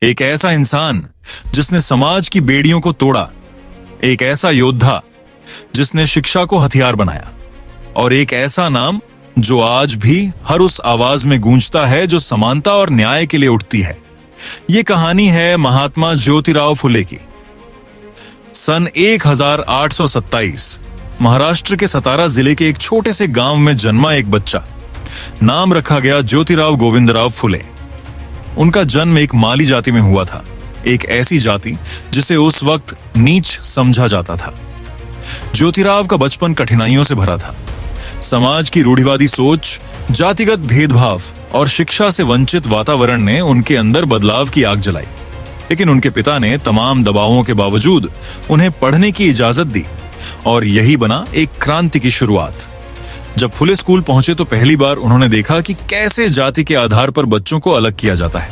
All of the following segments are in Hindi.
एक ऐसा इंसान जिसने समाज की बेड़ियों को तोड़ा, एक ऐसा योद्धा जिसने शिक्षा को हथियार बनाया, और एक ऐसा नाम जो आज भी हर उस आवाज में गूंजता है जो समानता और न्याय के लिए उठती है। ये कहानी है महात्मा ज्योतिराव फुले की। सन 1827 महाराष्ट्र के सतारा जिले के एक छोटे से गांव में जन्मा एक बच्चा। नाम रखा गया ज्योतिराव गोविंदराव फुले। उनका जन्म एक माली जाति में हुआ था, एक ऐसी जाति जिसे उस वक्त नीच समझा जाता था। ज्योतिराव का बचपन कठिनाइयों से भरा था। समाज की रूढ़िवादी सोच, जातिगत भेदभाव और शिक्षा से वंचित वातावरण ने उनके अंदर बदलाव की आग जलाई। लेकिन उनके पिता ने तमाम दबावों के बावजूद उन्हें पढ़ने की इजाजत दी और यही बना एक क्रांति की शुरुआत। जब फुले स्कूल पहुंचे तो पहली बार उन्होंने देखा कि कैसे जाति के आधार पर बच्चों को अलग किया जाता है।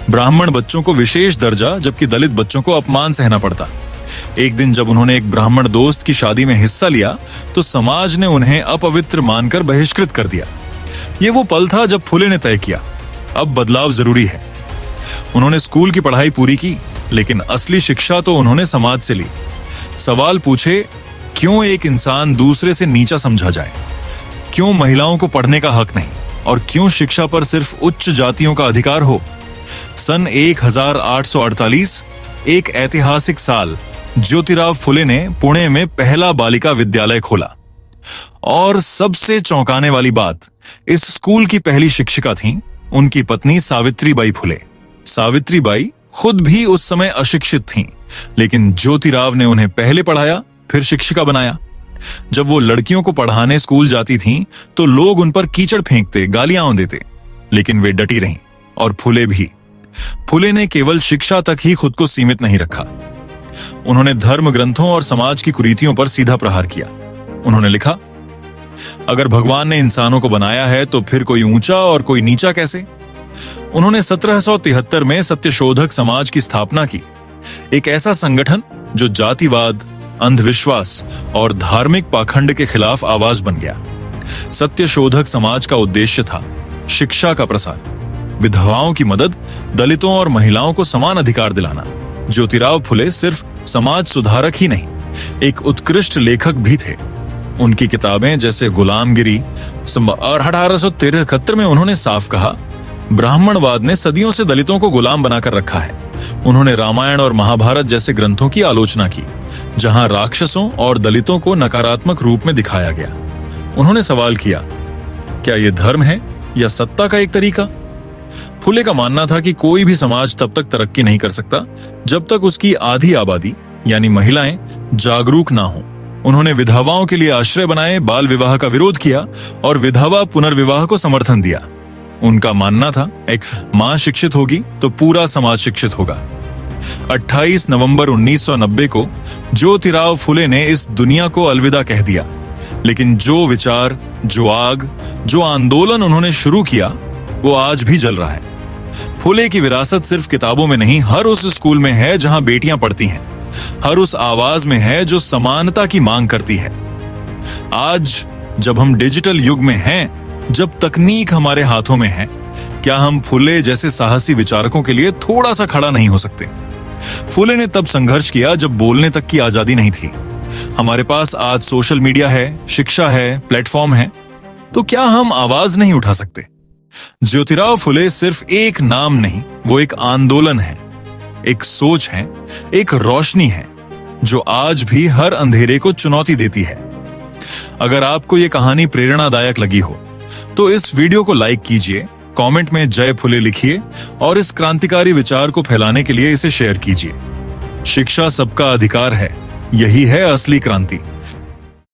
ब्राह्मण बच्चों को विशेष दर्जा, जबकि दलित बच्चों को अपमान सहना पड़ता। एक दिन जब उन्होंने एक ब्राह्मण दोस्त की शादी में हिस्सा लिया तो समाज ने उन्हें अपवित्र मानकर बहिष्कृत कर दिया। ये वो पल था जब फुले ने तय किया, अब बदलाव जरूरी है। उन्होंने स्कूल की पढ़ाई पूरी की, लेकिन असली शिक्षा तो उन्होंने समाज से ली। सवाल पूछे, क्यों एक इंसान दूसरे से नीचा समझा जाए? क्यों महिलाओं को पढ़ने का हक नहीं? और क्यों शिक्षा पर सिर्फ उच्च जातियों का अधिकार हो? सन 1848, एक ऐतिहासिक साल, ज्योतिराव फुले ने पुणे में पहला बालिका विद्यालय खोला। और सबसे चौंकाने वाली बात, इस स्कूल की पहली शिक्षिका थीं उनकी पत्नी सावित्रीबाई फुले। सावित्रीबाई खुद भी उस समय अशिक्षित थीं, लेकिन ज्योतिराव ने उन्हें पहले पढ़ाया, फिर शिक्षिका बनाया। जब वो लड़कियों को पढ़ाने स्कूल जाती थीं, तो लोग उन पर कीचड़ फेंकते, गालियां देते, लेकिन वे डटी रहीं, और फुले भी। फुले ने केवल शिक्षा तक ही खुद को सीमित नहीं रखा। उन्होंने धर्म ग्रंथों और समाज की कुरीतियों पर सीधा प्रहार किया। उन्होंने लिखा, अगर भगवान ने इंसानों को बनाया है तो फिर कोई ऊंचा और कोई नीचा कैसे? उन्होंने 1773 में सत्यशोधक समाज की स्थापना की, एक ऐसा संगठन जो जातिवाद, अंधविश्वास और धार्मिक पाखंड के खिलाफ आवाज बन गया। सत्यशोधक समाज का उद्देश्य था शिक्षा का प्रसार, विधवाओं की मदद, दलितों और महिलाओं को समान अधिकार दिलाना। ज्योतिराव फुले सिर्फ समाज सुधारक ही नहीं, एक उत्कृष्ट लेखक भी थे। उनकी किताबें जैसे गुलामगिरी और 1873 में उन्होंने साफ कहा, ब्राह्मणवाद ने सदियों से दलितों को गुलाम बनाकर रखा है। उन्होंने रामायण और महाभारत जैसे ग्रंथों की आलोचना की, जहां राक्षसों और दलितों को नकारात्मक रूप में दिखाया गया। उन्होंने सवाल किया, क्या यह धर्म है या सत्ता का एक तरीका? फुले का मानना था कि कोई भी समाज तब तक तरक्की नहीं कर सकता जब तक उसकी आधी आबादी यानी महिलाएं जागरूक ना हो। उन्होंने विधवाओं के लिए आश्रय बनाए, बाल विवाह का विरोध किया और विधवा पुनर्विवाह को समर्थन दिया। उनका मानना था, एक मां शिक्षित होगी तो पूरा समाज शिक्षित होगा। 28 नवंबर 1990 को ज्योतिराव फुले ने इस दुनिया को अलविदा कह दिया, लेकिन जो विचार, जो आग, जो आंदोलन उन्होंने शुरू किया, वो आज भी जल रहा है। फुले की विरासत सिर्फ किताबों में नहीं, हर उस स्कूल में है जहां बेटियां पढ़ती हैं, हर उस आवाज में है जो समानता की मांग करती है। आज जब हम डिजिटल युग में हैं, जब तकनीक हमारे हाथों में है, क्या हम फुले जैसे साहसी विचारकों के लिए थोड़ा सा खड़ा नहीं हो सकते? फुले ने तब संघर्ष किया जब बोलने तक की आजादी नहीं थी। हमारे पास आज सोशल मीडिया है, शिक्षा है, प्लेटफॉर्म है, तो क्या हम आवाज नहीं उठा सकते? ज्योतिराव फुले सिर्फ एक नाम नहीं, वो एक आंदोलन है, एक सोच है, एक रोशनी है जो आज भी हर अंधेरे को चुनौती देती है। अगर आपको ये कहानी प्रेरणादायक लगी हो तो इस वीडियो को लाइक कीजिए, कमेंट में जय फुले लिखिए और इस क्रांतिकारी विचार को फैलाने के लिए इसे शेयर कीजिए। शिक्षा सबका अधिकार है, यही है असली क्रांति।